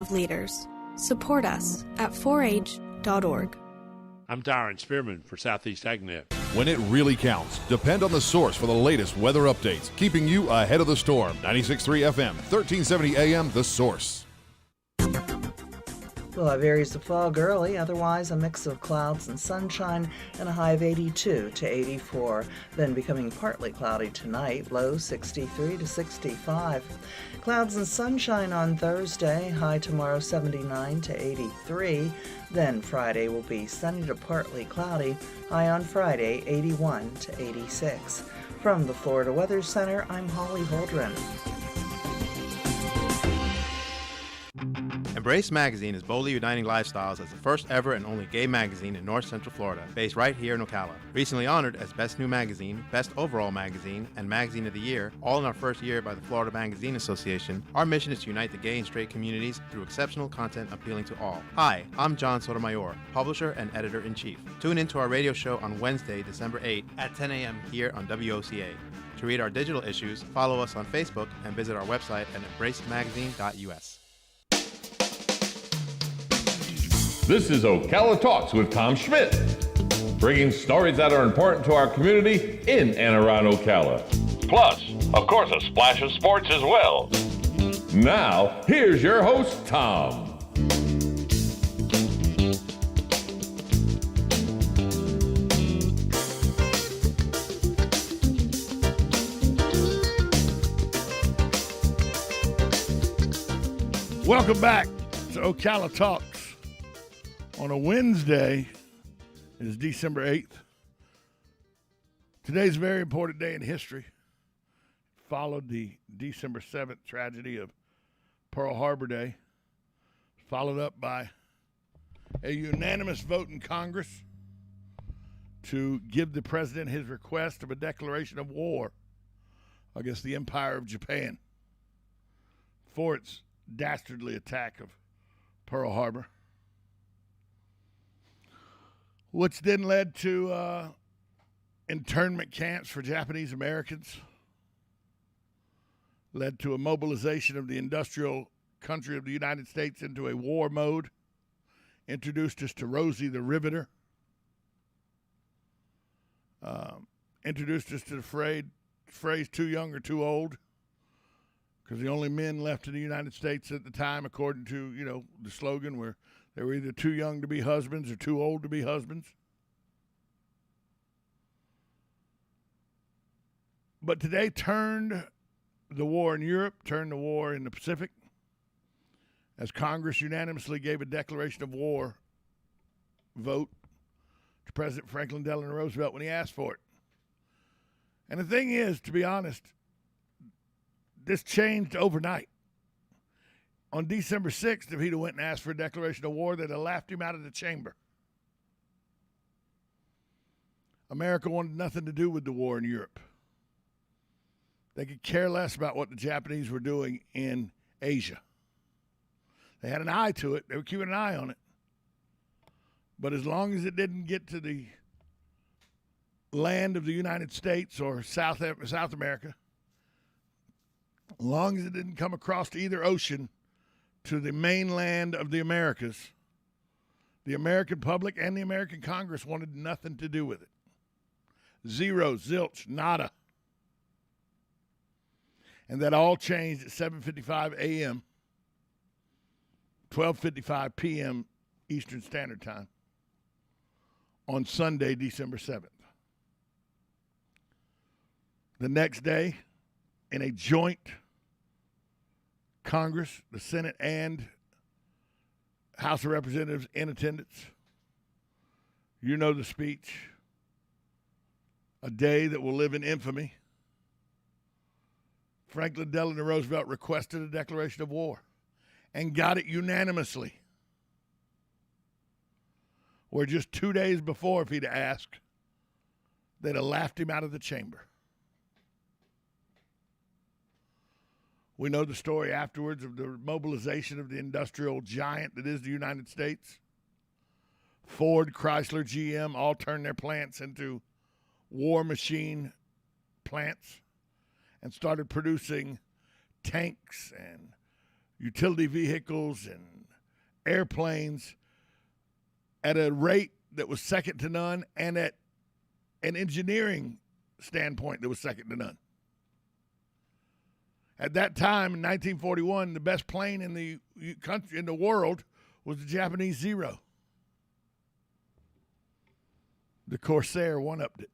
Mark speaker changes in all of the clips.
Speaker 1: of leaders. Support us at 4h.org.
Speaker 2: I'm Darren Spearman for Southeast AgNet.
Speaker 3: When it really counts, depend on the source for the latest weather updates, keeping you ahead of the storm. 96.3 FM, 1370 AM, The Source.
Speaker 4: We'll have areas of fog early, otherwise a mix of clouds and sunshine and a high of 82 to 84. Then becoming partly cloudy tonight, low 63 to 65. Clouds and sunshine on Thursday, high tomorrow 79 to 83. Then Friday will be sunny to partly cloudy, high on Friday 81 to 86. From the Florida Weather Center, I'm Holly Holdren.
Speaker 5: Embrace Magazine is boldly uniting lifestyles as the first ever and only gay magazine in North Central Florida, based right here in Ocala. Recently honored as Best New Magazine, Best Overall Magazine, and Magazine of the Year, all in our first year by the Florida Magazine Association, our mission is to unite the gay and straight communities through exceptional content appealing to all. Hi, I'm John Sotomayor, publisher and editor-in-chief. Tune in to our radio show on Wednesday, December 8th at 10 a.m. here on WOCA. To read our digital issues, follow us on Facebook and visit our website at embracemagazine.us.
Speaker 6: This is Ocala Talks with Tom Schmidt, bringing stories that are important to our community in and around Ocala. Plus, of course, a splash of sports as well. Now, here's your host, Tom.
Speaker 7: Welcome back to Ocala Talks. On a Wednesday, it is December 8th. Today's a very important day in history. Followed the December 7th tragedy of Pearl Harbor Day. Followed up by a unanimous vote in Congress to give the president his request of a declaration of war against the Empire of Japan for its dastardly attack of Pearl Harbor, which then led to internment camps for Japanese Americans, led to a mobilization of the industrial country of the United States into a war mode, introduced us to Rosie the Riveter, introduced us to the phrase too young or too old, because the only men left in the United States at the time, according to, the slogan, were they were either too young to be husbands or too old to be husbands. But today turned the war in Europe, turned the war in the Pacific, as Congress unanimously gave a declaration of war vote to President Franklin Delano Roosevelt when he asked for it. And the thing is, to be honest, this changed overnight. On December 6th, if he'd have went and asked for a declaration of war, they'd have laughed him out of the chamber. America wanted nothing to do with the war in Europe. They could care less about what the Japanese were doing in Asia. They had an eye to it. They were keeping an eye on it. But as long as it didn't get to the land of the United States or South America, as long as it didn't come across either ocean to the mainland of the Americas, the American public and the American Congress wanted nothing to do with it. Zero, zilch, nada. And that all changed at 7:55 a.m., 12:55 p.m. Eastern Standard Time on Sunday, December 7th. The next day, in a joint Congress, the Senate and House of Representatives in attendance, you know the speech, a day that will live in infamy. Franklin Delano Roosevelt requested a declaration of war and got it unanimously. Where just 2 days before, if he'd asked, they'd have laughed him out of the chamber. We know the story afterwards of the mobilization of the industrial giant that is the United States. Ford, Chrysler, GM all turned their plants into war machine plants and started producing tanks and utility vehicles and airplanes at a rate that was second to none, and at an engineering standpoint that was second to none. At that time, in 1941, the best plane in the country, in the world, was the Japanese Zero. The Corsair one-upped it.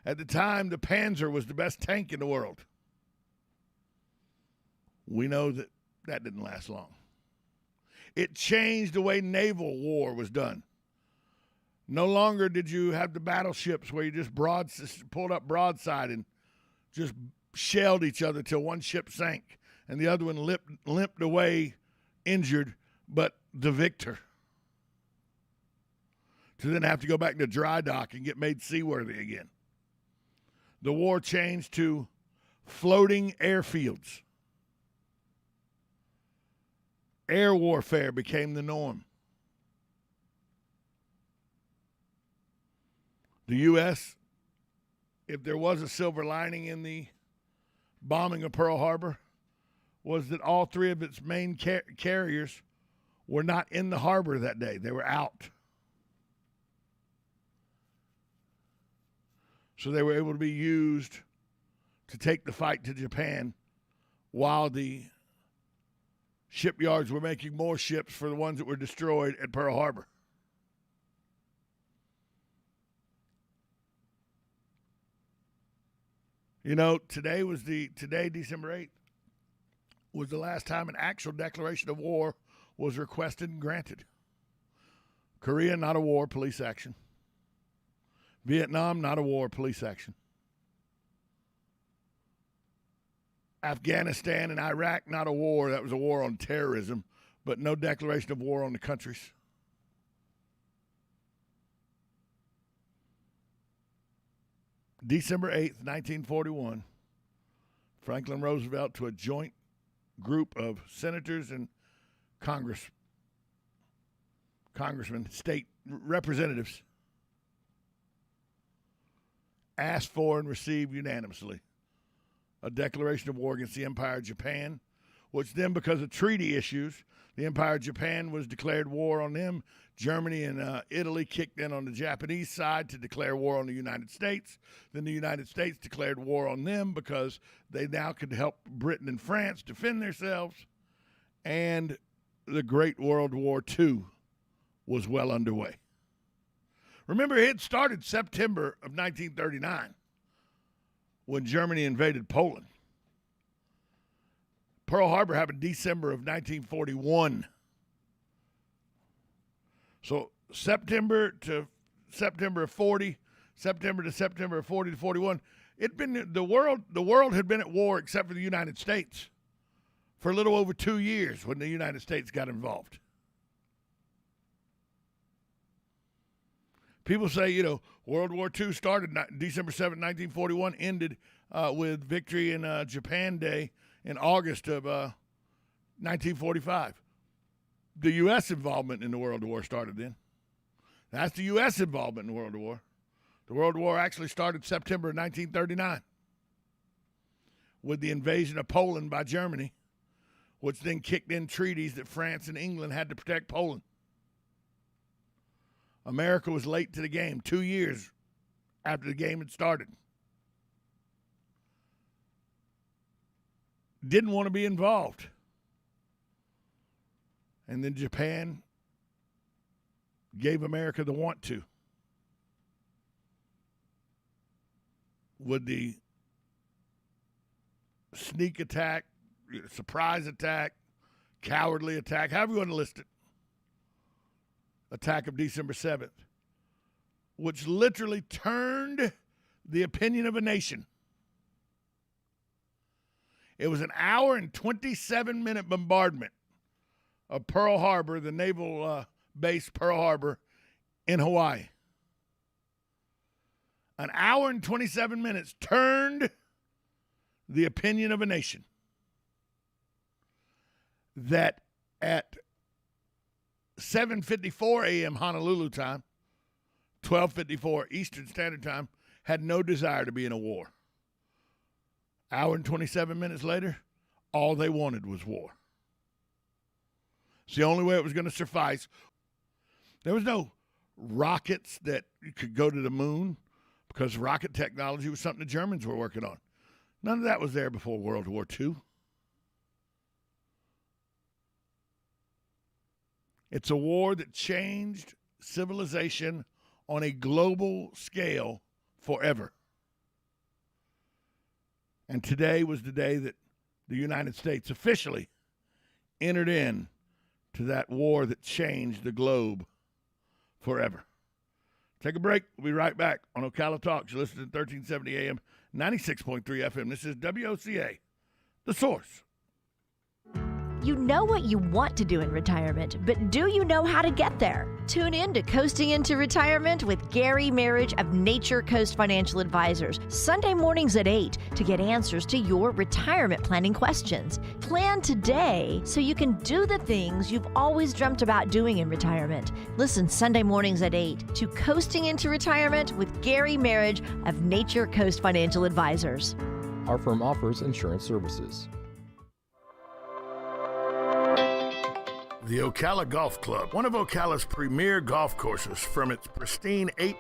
Speaker 7: At the time, the Panzer was the best tank in the world. We know that that didn't last long. It changed the way naval war was done. No longer did you have the battleships where you just pulled up broadside and just shelled each other till one ship sank and the other one limped away injured, but the victor. To then have to go back to dry dock and get made seaworthy again. The war changed to floating airfields. Air warfare became the norm. The U.S., if there was a silver lining in the bombing of Pearl Harbor, was that all three of its main carriers were not in the harbor that day. They were out. So they were able to be used to take the fight to Japan while the shipyards were making more ships for the ones that were destroyed at Pearl Harbor. You know, today, December 8th, was the last time an actual declaration of war was requested and granted. Korea, not a war, police action. Vietnam, not a war, police action. Afghanistan and Iraq, not a war. That was a war on terrorism, but no declaration of war on the countries. December 8th, 1941, Franklin Roosevelt, to a joint group of senators and congressmen, state representatives, asked for and received unanimously a declaration of war against the Empire of Japan, which then, because of treaty issues, the Empire of Japan was declared war on them. Germany and Italy kicked in on the Japanese side to declare war on the United States. Then the United States declared war on them because they now could help Britain and France defend themselves. And the Great World War II was well underway. Remember, it started September of 1939 when Germany invaded Poland. Pearl Harbor happened December of 1941. So September to September of 40, September to September of 40 to 41, the world had been at war except for the United States for a little over 2 years when the United States got involved. People say, you know, World War II started December 7, 1941, ended with victory in Japan Day in August of 1945. The U.S. involvement in the World War started then. That's the U.S. involvement in the World War. The World War actually started September 1939 with the invasion of Poland by Germany, which then kicked in treaties that France and England had to protect Poland. America was late to the game, 2 years after the game had started. Didn't want to be involved. And then Japan gave America the want to. With the sneak attack, surprise attack, cowardly attack, however you want to list it, attack of December 7th, which literally turned the opinion of a nation. It was an hour and 27-minute bombardment of Pearl Harbor, the naval base Pearl Harbor in Hawaii. An hour and 27 minutes turned the opinion of a nation. That at 7:54 a.m. Honolulu time, 12:54 Eastern Standard Time, had no desire to be in a war. Hour and 27 minutes later, all they wanted was war. It's the only way it was going to suffice. There was no rockets that you could go to the moon because rocket technology was something the Germans were working on. None of that was there before World War II. It's a war that changed civilization on a global scale forever. And today was the day that the United States officially entered in to that war that changed the globe forever. Take a break. We'll be right back on Ocala Talks. You're listening to 1370 AM, 96.3 FM. This is WOCA, The Source.
Speaker 8: You know what you want to do in retirement, but do you know how to get there? Tune in to Coasting into Retirement with Gary Marriage of Nature Coast Financial Advisors, Sunday mornings at 8 to get answers to your retirement planning questions. Plan today so you can do the things you've always dreamt about doing in retirement. Listen Sunday mornings at 8 to Coasting into Retirement with Gary Marriage of Nature Coast Financial Advisors.
Speaker 9: Our firm offers insurance services.
Speaker 7: The Ocala Golf Club, one of Ocala's premier golf courses, from its pristine